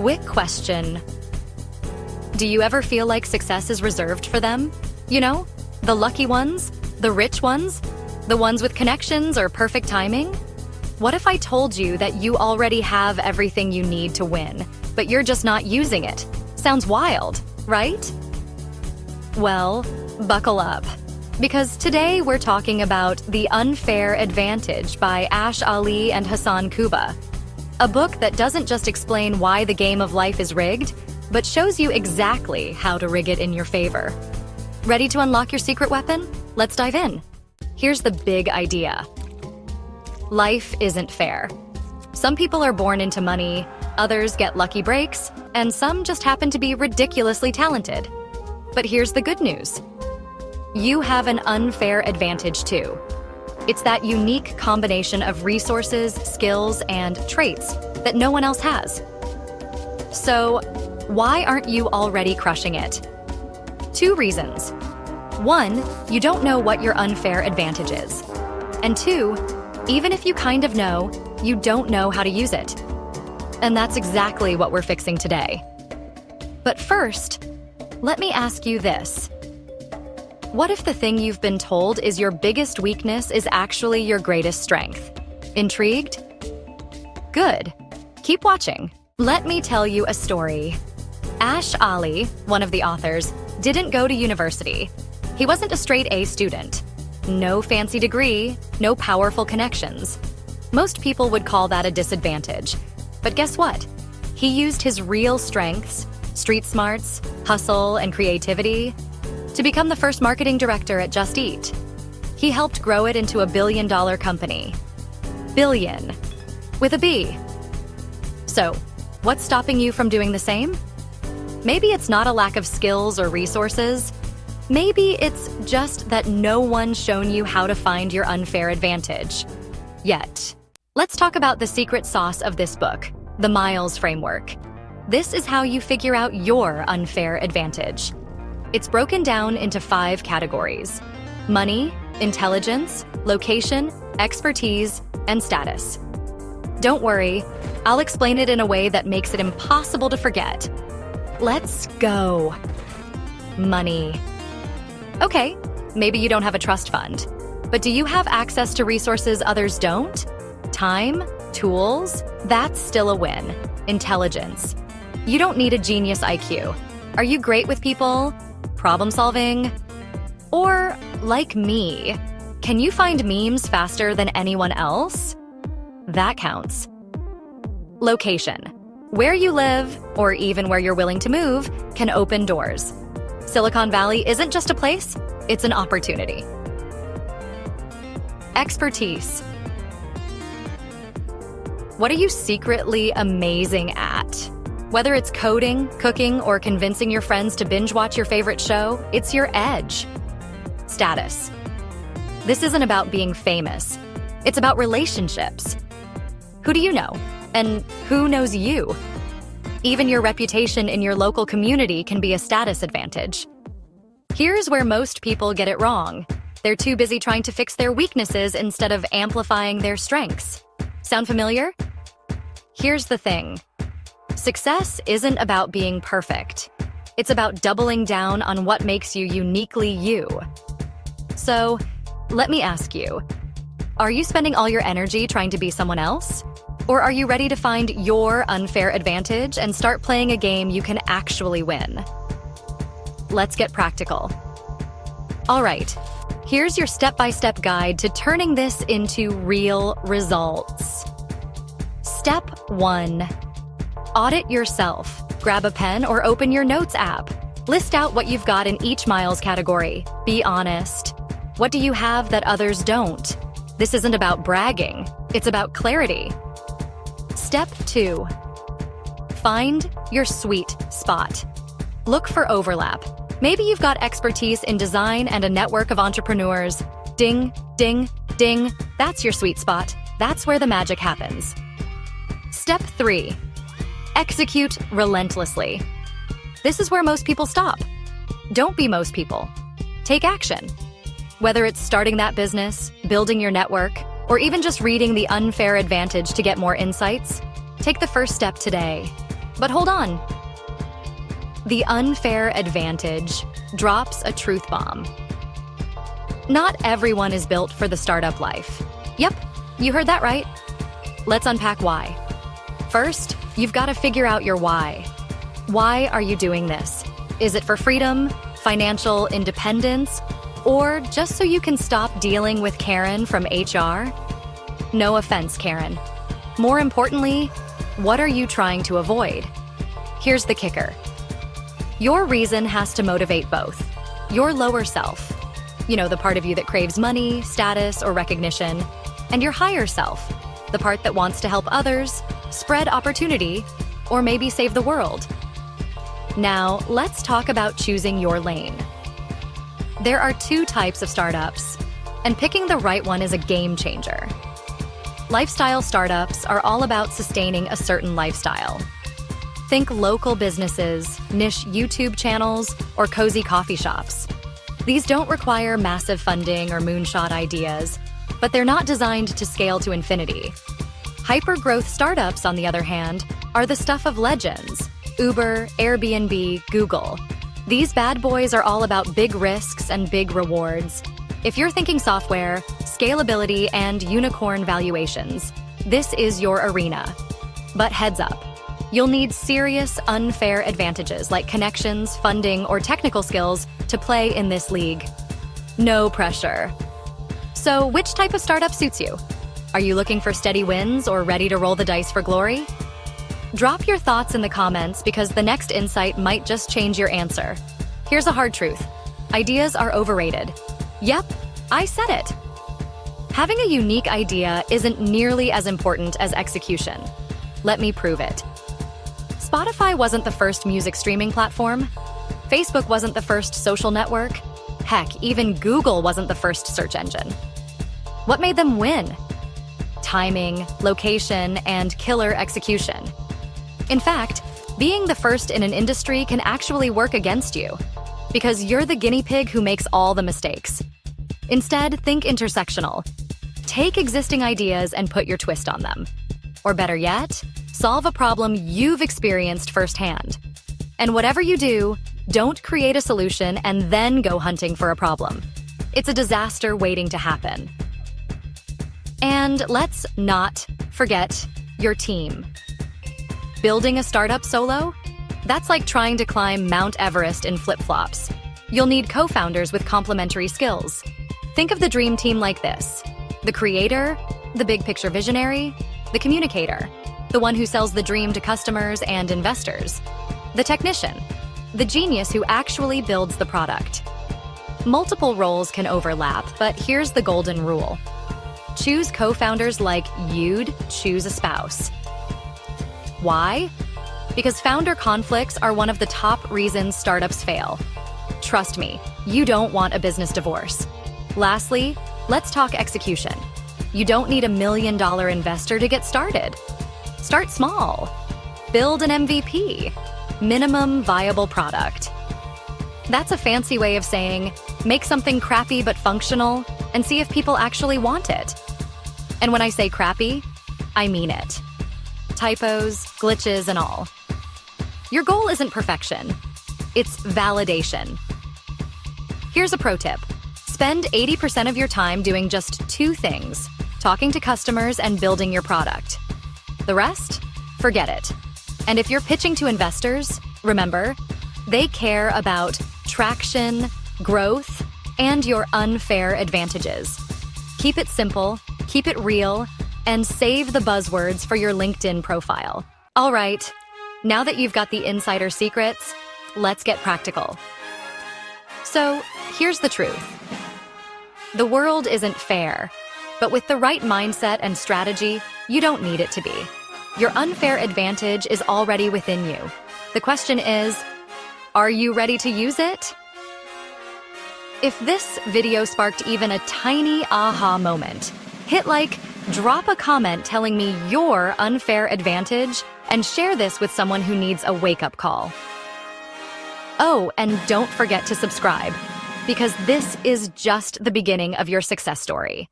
Quick question. Do you ever feel like success is reserved for them? You know, the lucky ones, the rich ones, the ones with connections or perfect timing? What if I told you that you already have everything you need to win, but you're just not using it? Sounds wild, right? Well, buckle up. Because today we're talking about The Unfair Advantage by Ash Ali and Hassan Kuba. A book that doesn't just explain why the game of life is rigged, but shows you exactly how to rig it in your favor. Ready to unlock your secret weapon? Let's dive in. Here's the big idea. Life isn't fair. Some people are born into money, others get lucky breaks, and some just happen to be ridiculously talented. But here's the good news. You have an unfair advantage too. It's that unique combination of resources, skills, and traits that no one else has. So, why aren't you already crushing it? 2 reasons. 1, you don't know what your unfair advantage is. And 2, even if you kind of know, you don't know how to use it. And that's exactly what we're fixing today. But first, let me ask you this. What if the thing you've been told is your biggest weakness is actually your greatest strength? Intrigued? Good. Keep watching. Let me tell you a story. Ash Ali, one of the authors, didn't go to university. He wasn't a straight A student. No fancy degree, no powerful connections. Most people would call that a disadvantage. But guess what? He used his real strengths, street smarts, hustle, and creativity to become the first marketing director at Just Eat. He helped grow it into a billion-dollar company. Billion. With a B. So, what's stopping you from doing the same? Maybe it's not a lack of skills or resources. Maybe it's just that no one's shown you how to find your unfair advantage. Yet. Let's talk about the secret sauce of this book, the Miles Framework. This is how you figure out your unfair advantage. It's broken down into 5 categories: money, intelligence, location, expertise, and status. Don't worry, I'll explain it in a way that makes it impossible to forget. Let's go. Money. Okay, maybe you don't have a trust fund, but do you have access to resources others don't? Time, tools, that's still a win. Intelligence. You don't need a genius IQ. Are you great with people? Problem solving? Or, like me, can you find memes faster than anyone else? That counts. Location. Where you live, or even where you're willing to move, can open doors. Silicon Valley isn't just a place, it's an opportunity. Expertise. What are you secretly amazing at? Whether it's coding, cooking, or convincing your friends to binge watch your favorite show, it's your edge. Status. This isn't about being famous. It's about relationships. Who do you know? And who knows you? Even your reputation in your local community can be a status advantage. Here's where most people get it wrong. They're too busy trying to fix their weaknesses instead of amplifying their strengths. Sound familiar? Here's the thing. Success isn't about being perfect. It's about doubling down on what makes you uniquely you. So, let me ask you, are you spending all your energy trying to be someone else? Or are you ready to find your unfair advantage and start playing a game you can actually win? Let's get practical. All right, here's your step-by-step guide to turning this into real results. Step 1. Audit yourself. Grab a pen or open your Notes app. List out what you've got in each Miles category. Be honest. What do you have that others don't? This isn't about bragging. It's about clarity. Step 2. Find your sweet spot. Look for overlap. Maybe you've got expertise in design and a network of entrepreneurs. Ding, ding, ding. That's your sweet spot. That's where the magic happens. Step 3. Execute relentlessly. This is where most people stop. Don't be most people. Take action. Whether it's starting that business, building your network, or even just reading The Unfair Advantage to get more insights, take the first step today. But hold on. The unfair advantage drops a truth bomb. Not everyone is built for the startup life. Yep, you heard that right. Let's unpack why. First, you've got to figure out your why. Why are you doing this? Is it for freedom, financial independence, or just so you can stop dealing with Karen from HR? No offense, Karen. More importantly, what are you trying to avoid? Here's the kicker. Your reason has to motivate both. Your lower self, the part of you that craves money, status, or recognition, and your higher self, the part that wants to help others, spread opportunity, or maybe save the world. Now, let's talk about choosing your lane. There are two types of startups, and picking the right one is a game changer. Lifestyle startups are all about sustaining a certain lifestyle. Think local businesses, niche YouTube channels, or cozy coffee shops. These don't require massive funding or moonshot ideas, but they're not designed to scale to infinity. Hyper-growth startups, on the other hand, are the stuff of legends. Uber, Airbnb, Google. These bad boys are all about big risks and big rewards. If you're thinking software, scalability, and unicorn valuations, this is your arena. But heads up, you'll need serious unfair advantages like connections, funding, or technical skills to play in this league. No pressure. So, which type of startup suits you? Are you looking for steady wins or ready to roll the dice for glory? Drop your thoughts in the comments because the next insight might just change your answer. Here's a hard truth. Ideas are overrated. Yep, I said it. Having a unique idea isn't nearly as important as execution. Let me prove it. Spotify wasn't the first music streaming platform. Facebook wasn't the first social network. Heck, even Google wasn't the first search engine. What made them win? Timing, location, and killer execution. In fact, being the first in an industry can actually work against you, because you're the guinea pig who makes all the mistakes. Instead, think intersectional. Take existing ideas and put your twist on them. Or better yet, solve a problem you've experienced firsthand. And whatever you do, don't create a solution and then go hunting for a problem. It's a disaster waiting to happen. And let's not forget your team. Building a startup solo? That's like trying to climb Mount Everest in flip-flops. You'll need co-founders with complementary skills. Think of the dream team like this: the creator, the big picture visionary, the communicator, the one who sells the dream to customers and investors, the technician, the genius who actually builds the product. Multiple roles can overlap, but here's the golden rule. Choose co-founders like you'd choose a spouse. Why? Because founder conflicts are one of the top reasons startups fail. Trust me, you don't want a business divorce. Lastly, let's talk execution. You don't need $1 million investor to get started. Start small. Build an MVP, minimum viable product. That's a fancy way of saying, make something crappy but functional and see if people actually want it. And when I say crappy, I mean it. Typos, glitches, and all. Your goal isn't perfection. It's validation. Here's a pro tip. Spend 80% of your time doing just two things: talking to customers and building your product. The rest? Forget it. And if you're pitching to investors, remember, they care about traction, growth, and your unfair advantages. Keep it simple, keep it real, and save the buzzwords for your LinkedIn profile. All right, now that you've got the insider secrets, let's get practical. So, here's the truth. The world isn't fair, but with the right mindset and strategy, you don't need it to be. Your unfair advantage is already within you. The question is, are you ready to use it? If this video sparked even a tiny aha moment, hit like, drop a comment telling me your unfair advantage, and share this with someone who needs a wake-up call. Oh, and don't forget to subscribe, because this is just the beginning of your success story.